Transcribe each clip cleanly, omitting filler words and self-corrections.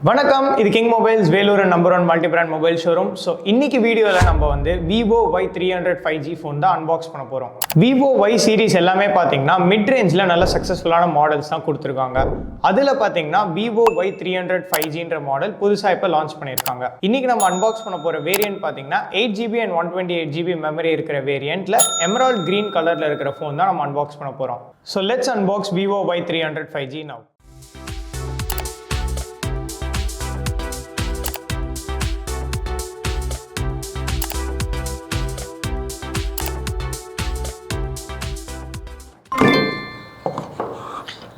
வணக்கம், இது king mobiles Vellore number 1 multi brand mobile showroom. So இன்னைக்கு வீடியோவில் நம்ம வந்து விவோ Y300 5G ஃபோன் தான் அன்பாக்ஸ் பண்ண போகிறோம். விவோ Y சீரிஸ் எல்லாமே பார்த்தீங்கன்னா மிட் ரேஞ்சில் நல்ல சக்ஸஸ்ஃபுல்லான மாடல்ஸ் தான் கொடுத்துருக்காங்க. அதில் பார்த்தீங்கன்னா விவோ Y300 5Gன்ற மாடல் புதுசாக இப்போ லான்ச் பண்ணியிருக்காங்க. இன்னைக்கு நம்ம அன்பாக்ஸ் பண்ண போகிற வேரியன்ட் பார்த்தீங்கன்னா 8GB and 128GB மெமரி இருக்கிற வேரியண்ட்டில் எமரால்ட் கிரீன் கலரில் இருக்கிற ஃபோன் தான் நம்ம அன்பாக்ஸ் பண்ண போகிறோம். So let's unbox Vivo Y300 5G now.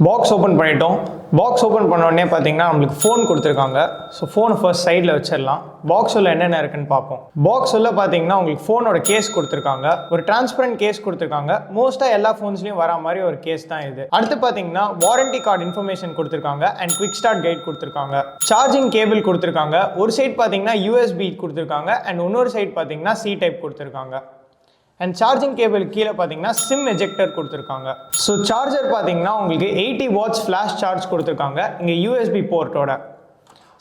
Box open பண்ணிட்டோம். பாக்ஸ் ஓப்பன் பண்ணோடனே பார்த்தீங்கன்னா நம்மளுக்கு ஃபோன் கொடுத்துருக்காங்க. ஸோ ஃபோனை ஃபர்ஸ்ட் சைடில் வச்சிடலாம். பாக்ஸ் உள்ள என்னென்ன இருக்குன்னு பார்ப்போம். பாக்ஸ் உள்ள பார்த்தீங்கன்னா உங்களுக்கு ஃபோனோட கேஸ் கொடுத்துருக்காங்க. ஒரு டிரான்ஸ்பரண்ட் கேஸ் கொடுத்துருக்காங்க. மோஸ்ட்டாக எல்லா ஃபோன்ஸ்லையும் வர மாதிரி ஒரு கேஸ் தான் இது. அடுத்து பார்த்தீங்கன்னா வாரண்டி கார்டு இன்ஃபர்மேஷன் கொடுத்துருக்காங்க அண்ட் குவிக் ஸ்டார்ட் கைட் கொடுத்துருக்காங்க. சார்ஜிங் கேபிள் கொடுத்துருக்காங்க. ஒரு சைட் பார்த்தீங்கன்னா USB கொடுத்துருக்காங்க அண்ட் இன்னொரு சைட் பார்த்தீங்கன்னா C டைப் கொடுத்துருக்காங்க. அண்ட் சார்ஜிங் கேபிள் கீழே பார்த்தீங்கன்னா சிம் எஜெக்டர் கொடுத்துருக்காங்க. ஸோ சார்ஜர் பார்த்தீங்கன்னா உங்களுக்கு 80 watts ஃப்ளாஷ் சார்ஜ் கொடுத்துருக்காங்க இங்கே USB போர்ட்டோட.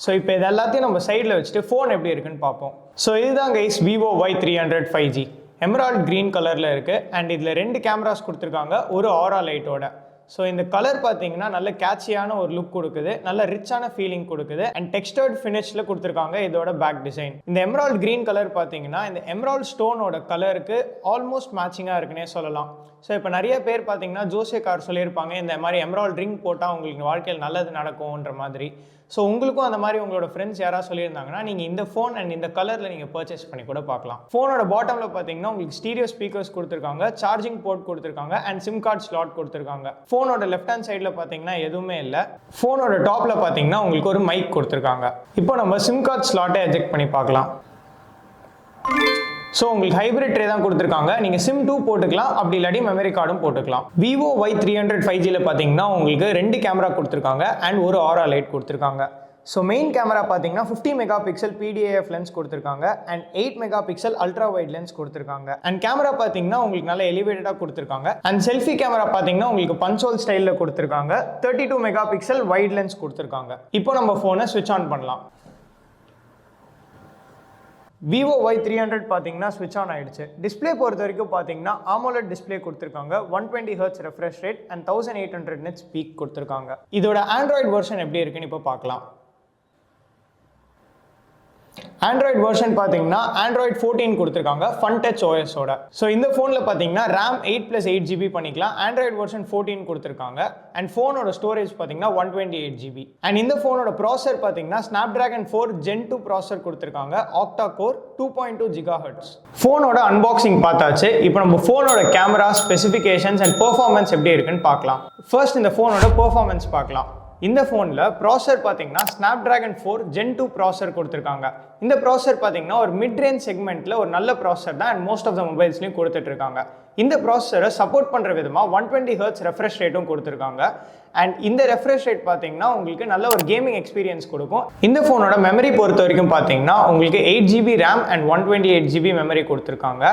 ஸோ இப்போ இது எல்லாத்தையும் நம்ம சைடில் வச்சுட்டு ஃபோன் எப்படி இருக்குன்னு பார்ப்போம். ஸோ இதுதான் guys Vivo Y300 5G emerald green கலரில் இருக்குது அண்ட் இதில் 2 கேமராஸ் கொடுத்துருக்காங்க, ஒரு ஆரா லைட்டோட. ஸோ இந்த கலர் பார்த்தீங்கன்னா நல்ல கேட்சியான ஒரு லுக் கொடுக்குது, நல்ல ரிச்சான ஃபீலிங் கொடுக்குது அண்ட் டெக்ஸ்டர்ட் ஃபினிஷில் கொடுத்துருக்காங்க இதோட பேக் டிசைன். இந்த எமரால்ட் கிரீன் கலர் பார்த்தீங்கன்னா இந்த எமரால்ட் ஸ்டோனோட கலருக்கு ஆல்மோஸ்ட் மேட்சிங்காக இருக்குன்னே சொல்லலாம். ஸோ இப்போ நிறைய பேர் பார்த்தீங்கன்னா ஜோசே கார் சொல்லியிருப்பாங்க இந்த மாதிரி எமரால்ட் ரிங் போட்டால் உங்களுக்கு வாழ்க்கையில் நல்லது நடக்கும்ன்ற மாதிரி. ஸோ உங்களுக்கும் அந்த மாதிரி உங்களோட ஃப்ரெண்ட்ஸ் யாராவது சொல்லியிருந்தாங்கன்னா நீங்கள் இந்த ஃபோன் அண்ட் இந்த கலரில் நீங்கள் பர்ச்சேஸ் பண்ணி கூட பார்க்கலாம். ஃபோனோட பாட்டமில் பார்த்தீங்கன்னா உங்களுக்கு ஸ்டீரியோ ஸ்பீக்கர்ஸ் கொடுத்துருக்காங்க, சார்ஜிங் போர்ட் கொடுத்துருக்காங்க அண்ட் சிம் கார்டு ஸ்லாட் கொடுத்துருக்காங்க. ஃபோனோட லெஃப்ட் ஹேண்ட் சைடில் பார்த்தீங்கன்னா எதுவுமே இல்லை. ஃபோனோட டாப்பில் பார்த்தீங்கன்னா உங்களுக்கு ஒரு மைக் கொடுத்துருக்காங்க. இப்போ நம்ம சிம் கார்டு ஸ்லாட்டை எஜெக்ட் பண்ணி பார்க்கலாம். ஸோ உங்களுக்கு ஹைப்ரிட் ட்ரே தான் கொடுத்துருக்காங்க. நீங்கள் SIM 2 போட்டுக்கலாம், அப்படி இல்லாட்டி மெமரி கார்டும் போட்டுக்கலாம். விவோ Y300 5Gயில் பார்த்தீங்கன்னா உங்களுக்கு 2 கேமரா கொடுத்துருக்காங்க அண்ட் ஒரு ஆரா லைட் கொடுத்துருக்காங்க. ஸோ மெயின் கேமரா பார்த்தீங்கன்னா 50 மெகாபிக்சல் PDAF லென்ஸ் கொடுத்துருக்காங்க and 8 megapixel ultra wide lens கொடுத்துருக்காங்க. அண்ட் கேமரா பார்த்தீங்கன்னா உங்களுக்கு நல்ல எலிவேட்டடாக கொடுத்துருக்காங்க. அண்ட் செல்ஃபி கேமரா பார்த்தீங்கன்னா உங்களுக்கு பஞ்ச்-ஹோல் ஸ்டைலில் கொடுத்துருக்காங்க. 32 மெகாபிக்சல் வைட் லென்ஸ் கொடுத்துருக்காங்க. இப்போ நம்ம ஃபோனை ஸ்விட்ச் ஆன் பண்ணலாம். விவோ Y300 பார்த்தீங்கன்னா ஸ்விட்ச் ஆன் ஆயிடுச்சு. டிஸ்பிளே பொறுத்த வரைக்கும் பார்த்தீங்கன்னா AMOLED டிஸ்பிளே கொடுத்துருக்காங்க, 120 Hz refresh rate and 1800 nits peak கொடுத்துருக்காங்க. இதோட ஆண்ட்ராய்டு வெர்ஷன் எப்படி இருக்குன்னு இப்போ பார்க்கலாம். ஆண்ட்ராய்டு வெர்ஷன் பார்த்தீங்கன்னா Android 14 கொடுத்துருக்காங்க ஃபன் டச் OS-ஓட. ஸோ இந்த ஃபோனில் பார்த்தீங்கன்னா RAM 8+8GB பண்ணிக்கலாம். ஆண்ட்ராய்டு வெர்ஷன் 14 கொடுத்துருக்காங்க அண்ட் ஃபோனோட ஸ்டோரேஜ் பார்த்தீங்கன்னா 128GB. அண்ட் இந்த ஃபோனோட ப்ராசர் பார்த்தீங்கன்னா Snapdragon 4 Gen 2 ப்ராசர் கொடுத்துருக்காங்க, ஆக்டா கோர் 2.2 GHz. ஃபோனோட அன்பாக்சிங் பார்த்தாச்சு. இப்போ நம்ம ஃபோனோட கேமரா ஸ்பெசிஃபிகேஷன்ஸ் அண்ட் பெர்ஃபார்மன்ஸ் எப்படி இருக்குன்னு பார்க்கலாம். ஃபர்ஸ்ட் இந்த ஃபோனோட பெர்ஃபார்மன்ஸ் பார்க்கலாம். இந்த ஃபோனில் ப்ராசர் பார்த்தீங்கன்னா Snapdragon 4 Gen 2 ப்ராசர் கொடுத்துருக்காங்க. இந்த ப்ராசர் பார்த்தீங்கன்னா ஒரு மிட் ரேஞ்ச் செக்மெண்ட்டில் ஒரு நல்ல ப்ராசர் தான் அண்ட் மோஸ்ட் ஆஃப் த மொபைல்ஸ்லையும் கொடுத்துட்ருக்காங்க. இந்த ப்ராசரை சப்போர்ட் பண்ணுற விதமாக 120 Hz ரெஃப்ரெஷ் ரேட்டும் கொடுத்துருக்காங்க. அண்ட் இந்த ரெஃப்ரெஷ் ரேட் பார்த்தீங்கன்னா உங்களுக்கு நல்ல ஒரு கேமிங் எக்ஸ்பீரியன்ஸ் கொடுக்கும். இந்த ஃபோனோட மெமரி பொறுத்த வரைக்கும் பார்த்தீங்கன்னா உங்களுக்கு 8GB RAM and 128GB memory கொடுத்துருக்காங்க.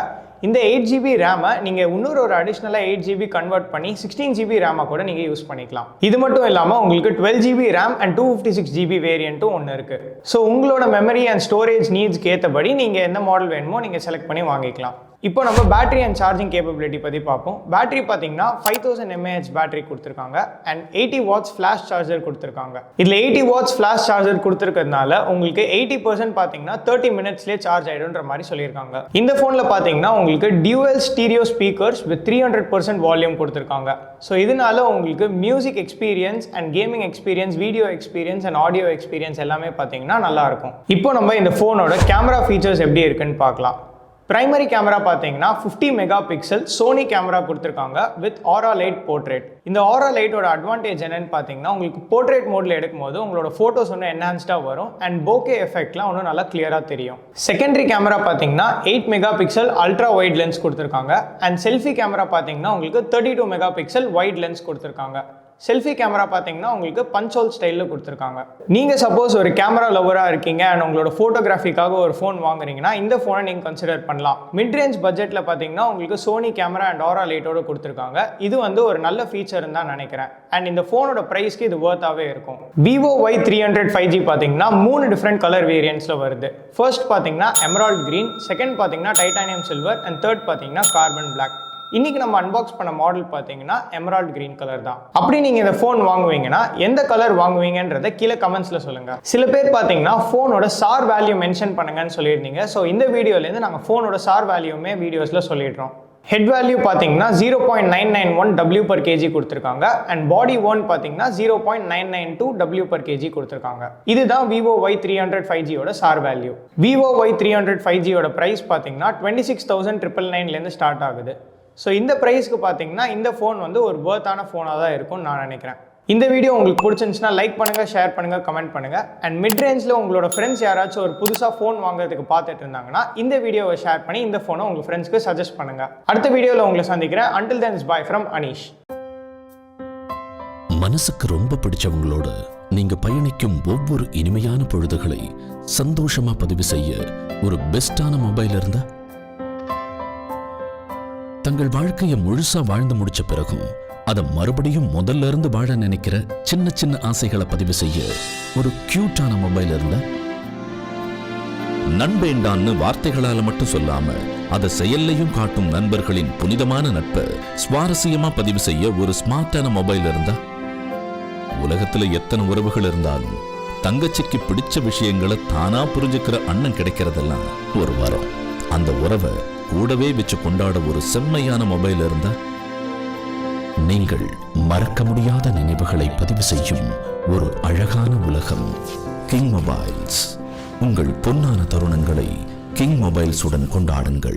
இந்த 8GB ரேமை நீங்கள் இன்னொரு அடிஷ்னலாக 8GB கன்வெர்ட் பண்ணி 16GB ரேமாக கூட நீங்கள் யூஸ் பண்ணிக்கலாம். இது மட்டும் இல்லாமல் உங்களுக்கு 12GB RAM அண்ட் 256GB வேரியண்ட்டும் ஒன்று இருக்குது. ஸோ உங்களோட மெமரி அண்ட் ஸ்டோரேஜ் நீட்ஸ்க்கு ஏற்றபடி நீங்கள் எந்த மாடல் வேணுமோ நீங்கள் செலக்ட் பண்ணி வாங்கிக்கலாம். இப்போ நம்ம பேட்டரி அண்ட் சார்ஜிங் கேப்பபிலிட்டி பற்றி பார்ப்போம். பேட்டரி பார்த்தீங்கன்னா 5000 mAh பேட்டரி கொடுத்துருக்காங்க அண்ட் 80 watts ஃப்ளாஷ் சார்ஜர் கொடுத்துருக்காங்க. இதில் 80 watts ஃப்ளாஷ் சார்ஜர் கொடுத்துருக்கிறதுனால உங்களுக்கு 80% பார்த்தீங்கன்னா 30 minutesலேயே சார்ஜ் ஆகிடும்ன்ற மாதிரி சொல்லியிருக்காங்க. இந்த ஃபோனில் பார்த்தீங்கன்னா உங்களுக்கு dual stereo speakers with 300% volume கொடுத்துருக்காங்க. ஸோ இதனால உங்களுக்கு music experience and gaming experience, video experience and audio experience எல்லாமே பார்த்தீங்கன்னா நல்லாயிருக்கும். இப்போ நம்ம இந்த ஃபோனோட கேமரா ஃபீச்சர்ஸ் எப்படி இருக்குன்னு பார்க்கலாம். பிரைமரி கேமரா பார்த்தீங்கன்னா 50 மெகாபிக்சல் சோனி கேமரா கொடுத்துருக்காங்க வித் ஆரா லைட் போர்ட்ரேட். இந்த ஆரா லைட்டோட அட்வான்டேஜ் என்னன்னு பார்த்தீங்கன்னா உங்களுக்கு போர்ட்ரேட் மோடில் எடுக்கும்போது உங்களோட ஃபோட்டோஸ் ஒன்று என்ஹான்ஸ்டாக வரும் அண்ட் போகே எஃபெக்ட்லாம் ஒன்றும் நல்லா கிளியராக தெரியும். செகண்டரி கேமரா பார்த்தீங்கன்னா 8 மெகாபிக்சல் அல்ட்ரா வைட் லென்ஸ் கொடுத்துருக்காங்க அண்ட் செல்ஃபி கேமரா பார்த்தீங்கன்னா உங்களுக்கு 32 மெகாபிக்சல் வைட் லென்ஸ் கொடுத்துருக்காங்க. செல்ஃபி கேமரா பார்த்தீங்கன்னா உங்களுக்கு பஞ்ச் ஹோல் ஸ்டைலில் கொடுத்துருக்காங்க. நீங்கள் சப்போஸ் ஒரு கேமரா லவராக இருக்கீங்க அண்ட் உங்களோட ஃபோட்டோகிராஃபிக்காக ஒரு ஃபோன் வாங்குறீங்கன்னா இந்த ஃபோனை நீங்கள் கன்சிடர் பண்ணலாம். மிட் ரேஞ்ச் பட்ஜெட்டில் பார்த்தீங்கன்னா உங்களுக்கு சோனி கேமரா அண்ட் ஆரா லைட்டோட கொடுத்துருக்காங்க. இது வந்து ஒரு நல்ல ஃபீச்சர்னு தான் நினைக்கிறேன். அண்ட் இந்த ஃபோனோட ப்ரைஸ்க்கு இது வர்த்தாகவே இருக்கும். Vivo Y300 5G பார்த்தீங்கன்னா 3 டிஃப்ரெண்ட் கலர் வேரியன்ட்ஸில் வருது. ஃபர்ஸ்ட் பார்த்தீங்கன்னா எமரால்ட் கிரீன், செகண்ட் பார்த்தீங்கன்னா டைட்டானியம் சில்வர் அண்ட் தேர்ட் பார்த்தீங்கன்னா கார்பன் பிளாக். இன்னைக்கு நம்ம அன்பாக்ஸ் பண்ண மாடல் பார்த்தீங்கன்னா எமரால்ட் கிரீன் கலர் தான். அப்படி நீங்கள் இந்த ஃபோன் வாங்குவீங்கன்னா எந்த கலர் வாங்குவீங்கன்றதை கீழே கமெண்ட்ஸில் சொல்லுங்கள். சில பேர் பார்த்தீங்கன்னா ஃபோனோட சார் வேல்யூ மென்ஷன் பண்ணுங்கன்னு சொல்லியிருந்தீங்க. ஸோ இந்த வீடியோலேருந்து நாங்கள் ஃபோனோட சார் வேல்யூமே வீடியோஸில் சொல்லிடுறோம். ஹெட் வேல்யூ பார்த்தீங்கன்னா 0.991 W/kg கொடுத்துருக்காங்க அண்ட் பாடி ஓன் பார்த்தீங்கன்னா 0.992 W/kg கொடுத்துருக்காங்க. இதுதான் Vivo Y300 5Gயோட சார் வேல்யூ. Vivo Y300 5Gயோட ப்ரைஸ் பார்த்தீங்கன்னா 26,999 ஸ்டார்ட் ஆகுது. ஸோ இந்த ப்ரைஸ்க்கு பார்த்தீங்கன்னா இந்த ஃபோன் வந்து ஒரு வர்த்தான ஃபோனாக தான் இருக்கும்னு நான் நினைக்கிறேன். இந்த வீடியோ உங்களுக்கு பிடிச்சிருந்துச்சுன்னா லைக் பண்ணுங்கள், ஷேர் பண்ணுங்கள், கமெண்ட் பண்ணுங்கள். அண்ட் மிட் ரேஞ்சில் உங்களோட ஃப்ரெண்ட்ஸ் யாராச்சும் ஒரு புதுசாக ஃபோன் வாங்குறதுக்கு பார்த்துட்டு இருந்தாங்கன்னா இந்த வீடியோவை ஷேர் பண்ணி இந்த ஃபோனை உங்கள் ஃப்ரெண்ட்ஸ்க்கு சஜஸ்ட் பண்ணுங்கள். அடுத்த வீடியோவில் உங்களை சந்திக்கிறேன். Until then, it's bye from Anish. மனசுக்கு ரொம்ப பிடிச்சவங்களோட நீங்க பயணிக்கும் ஒவ்வொரு இனிமையான பொழுதுகளை சந்தோஷமா பதிவு செய்ய ஒரு பெஸ்டான மொபைல் இருந்தா, தங்கள் வாழ்க்கையை முழுசா வாழ்ந்து முடிச்ச பிறகும் அதை மறுபடியும் முதல்ல இருந்து வாழ நினைக்கிற சின்ன சின்ன ஆசைகளை பதிவு செய்ய ஒரு கியூட்டான மொபைல் இருந்தா, நண்பேண்டான்னு வார்த்தைகளால மட்டும் சொல்லாம அதை செயல்லையும் காட்டும் நண்பர்களின் புனிதமான நட்பை சுவாரஸ்யமா பதிவு செய்ய ஒரு ஸ்மார்ட்டான மொபைல் இருந்தா, உலகத்துல எத்தனை உறவுகள் இருந்தாலும் தங்கச்சிக்கு பிடிச்ச விஷயங்களை தானா புரிஞ்சுக்கிற அண்ணன் கிடைக்கிறதெல்லாம் ஒரு வரம். அந்த உறவை கூடவே வச்சு கொண்டாட ஒரு செம்மையான மொபைல் இருந்தா, நீங்கள் மறக்க முடியாத நினைவுகளை பதிவு செய்யும் ஒரு அழகான உலகம் கிங் மொபைல்ஸ். உங்கள் பொன்னான தருணங்களை கிங் மொபைல்ஸுடன் கொண்டாடுங்கள்.